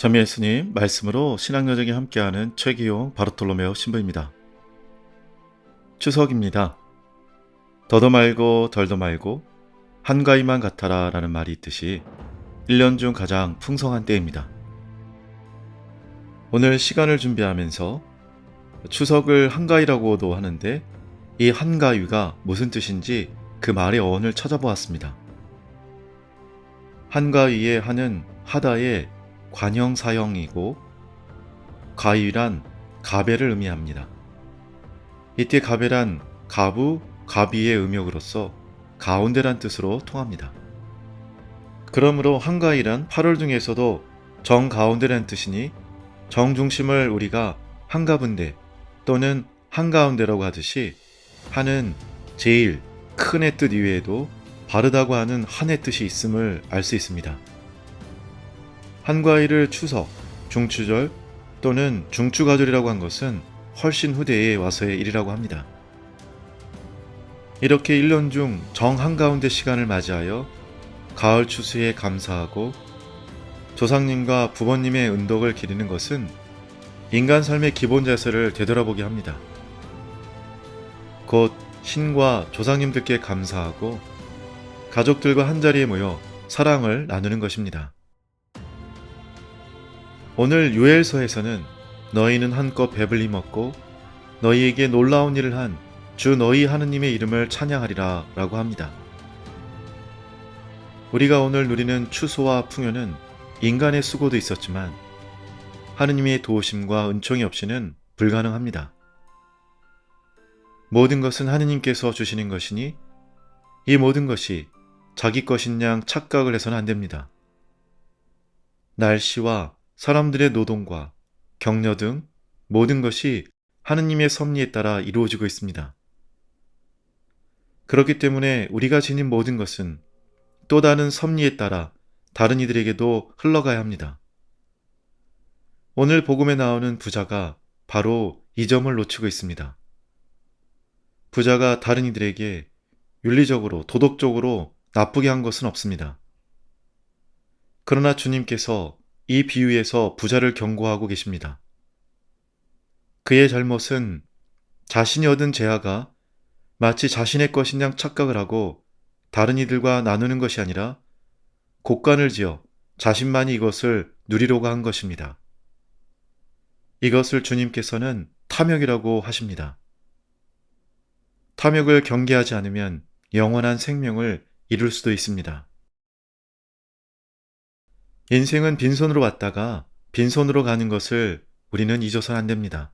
전미 예수님 말씀으로 신앙여정에 함께하는 최기용 바르톨로메오 신부입니다. 추석입니다. 더도 말고 덜도 말고 한가위만 같아라 라는 말이 있듯이 1년 중 가장 풍성한 때입니다. 오늘 시간을 준비하면서 추석을 한가위라고도 하는데 이 한가위가 무슨 뜻인지 그 말의 어원을 찾아보았습니다. 한가위의 한은 하다의 관형사형이고 가위란 가배를 의미합니다. 이때 가배란 가부, 가비의 음역으로서 가운데란 뜻으로 통합니다. 그러므로 한가위란 8월 중에서도 정가운데란 뜻이니 정중심을 우리가 한가분대 또는 한가운데라고 하듯이 한은 제일 큰의 뜻 이외에도 바르다고 하는 한의 뜻이 있음을 알 수 있습니다. 한가위를 추석, 중추절 또는 중추가절이라고 한 것은 훨씬 후대에 와서의 일이라고 합니다. 이렇게 1년 중 정한가운데 시간을 맞이하여 가을 추수에 감사하고 조상님과 부모님의 은덕을 기리는 것은 인간 삶의 기본 자세를 되돌아보게 합니다. 곧 신과 조상님들께 감사하고 가족들과 한자리에 모여 사랑을 나누는 것입니다. 오늘 요엘서에서는 너희는 한껏 배불리 먹고 너희에게 놀라운 일을 한 주 너희 하느님의 이름을 찬양하리라 라고 합니다. 우리가 오늘 누리는 추수와 풍요는 인간의 수고도 있었지만 하느님의 도우심과 은총이 없이는 불가능합니다. 모든 것은 하느님께서 주시는 것이니 이 모든 것이 자기 것인 양 착각을 해서는 안 됩니다. 날씨와 사람들의 노동과 격려 등 모든 것이 하느님의 섭리에 따라 이루어지고 있습니다. 그렇기 때문에 우리가 지닌 모든 것은 또 다른 섭리에 따라 다른 이들에게도 흘러가야 합니다. 오늘 복음에 나오는 부자가 바로 이 점을 놓치고 있습니다. 부자가 다른 이들에게 윤리적으로, 도덕적으로 나쁘게 한 것은 없습니다. 그러나 주님께서 이 비유에서 부자를 경고하고 계십니다. 그의 잘못은 자신이 얻은 재화가 마치 자신의 것인 양 착각을 하고 다른 이들과 나누는 것이 아니라 곡간을 지어 자신만이 이것을 누리려고 한 것입니다. 이것을 주님께서는 탐욕이라고 하십니다. 탐욕을 경계하지 않으면 영원한 생명을 이룰 수도 있습니다. 인생은 빈손으로 왔다가 빈손으로 가는 것을 우리는 잊어서는 안 됩니다.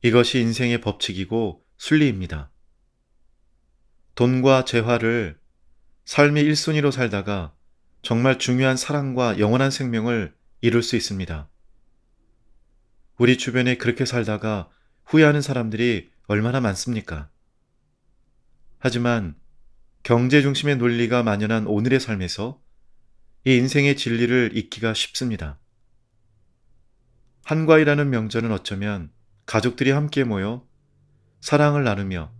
이것이 인생의 법칙이고 순리입니다. 돈과 재화를 삶의 1순위로 살다가 정말 중요한 사랑과 영원한 생명을 이룰 수 있습니다. 우리 주변에 그렇게 살다가 후회하는 사람들이 얼마나 많습니까? 하지만 경제 중심의 논리가 만연한 오늘의 삶에서 이 인생의 진리를 잊기가 쉽습니다. 한가위라는 명절은 어쩌면 가족들이 함께 모여 사랑을 나누며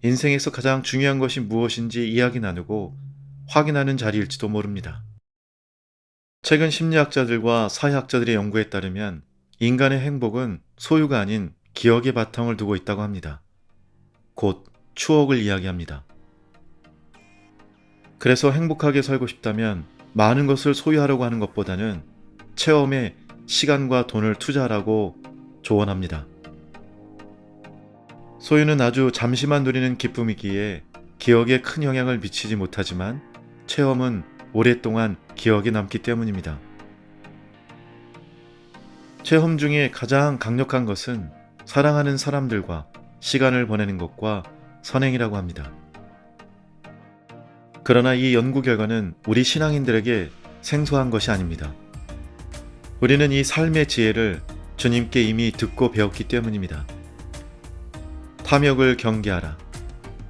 인생에서 가장 중요한 것이 무엇인지 이야기 나누고 확인하는 자리일지도 모릅니다. 최근 심리학자들과 사회학자들의 연구에 따르면 인간의 행복은 소유가 아닌 기억의 바탕을 두고 있다고 합니다. 곧 추억을 이야기합니다. 그래서 행복하게 살고 싶다면 많은 것을 소유하려고 하는 것보다는 체험에 시간과 돈을 투자하라고 조언합니다. 소유는 아주 잠시만 누리는 기쁨이기에 기억에 큰 영향을 미치지 못하지만 체험은 오랫동안 기억에 남기 때문입니다. 체험 중에 가장 강력한 것은 사랑하는 사람들과 시간을 보내는 것과 선행이라고 합니다. 그러나 이 연구 결과는 우리 신앙인들에게 생소한 것이 아닙니다. 우리는 이 삶의 지혜를 주님께 이미 듣고 배웠기 때문입니다. 탐욕을 경계하라.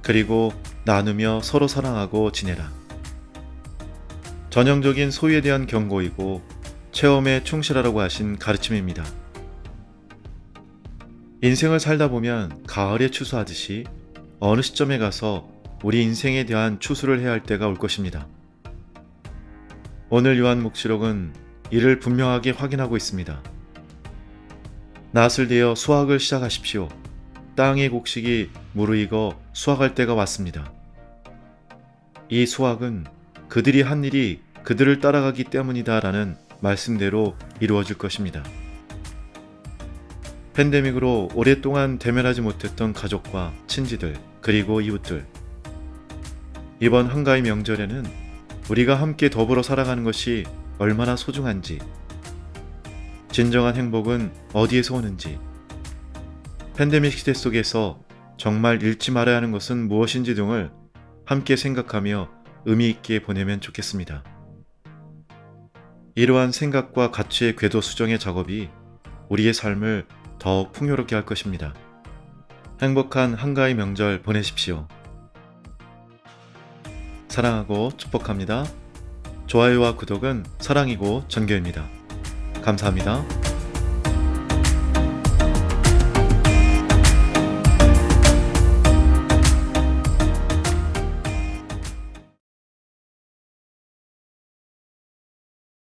그리고 나누며 서로 사랑하고 지내라. 전형적인 소유에 대한 경고이고 체험에 충실하라고 하신 가르침입니다. 인생을 살다 보면 가을에 추수하듯이 어느 시점에 가서 우리 인생에 대한 추수를 해야 할 때가 올 것입니다. 오늘 요한 묵시록은 이를 분명하게 확인하고 있습니다. 낫을 대어 수확을 시작하십시오. 땅의 곡식이 무르익어 수확할 때가 왔습니다. 이 수확은 그들이 한 일이 그들을 따라가기 때문이다 라는 말씀대로 이루어질 것입니다. 팬데믹으로 오랫동안 대면하지 못했던 가족과 친지들 그리고 이웃들, 이번 한가위 명절에는 우리가 함께 더불어 살아가는 것이 얼마나 소중한지, 진정한 행복은 어디에서 오는지, 팬데믹 시대 속에서 정말 잃지 말아야 하는 것은 무엇인지 등을 함께 생각하며 의미 있게 보내면 좋겠습니다. 이러한 생각과 가치의 궤도 수정의 작업이 우리의 삶을 더욱 풍요롭게 할 것입니다. 행복한 한가위 명절 보내십시오. 사랑하고 축복합니다. 좋아요와 구독은 사랑이고 전교입니다. 감사합니다.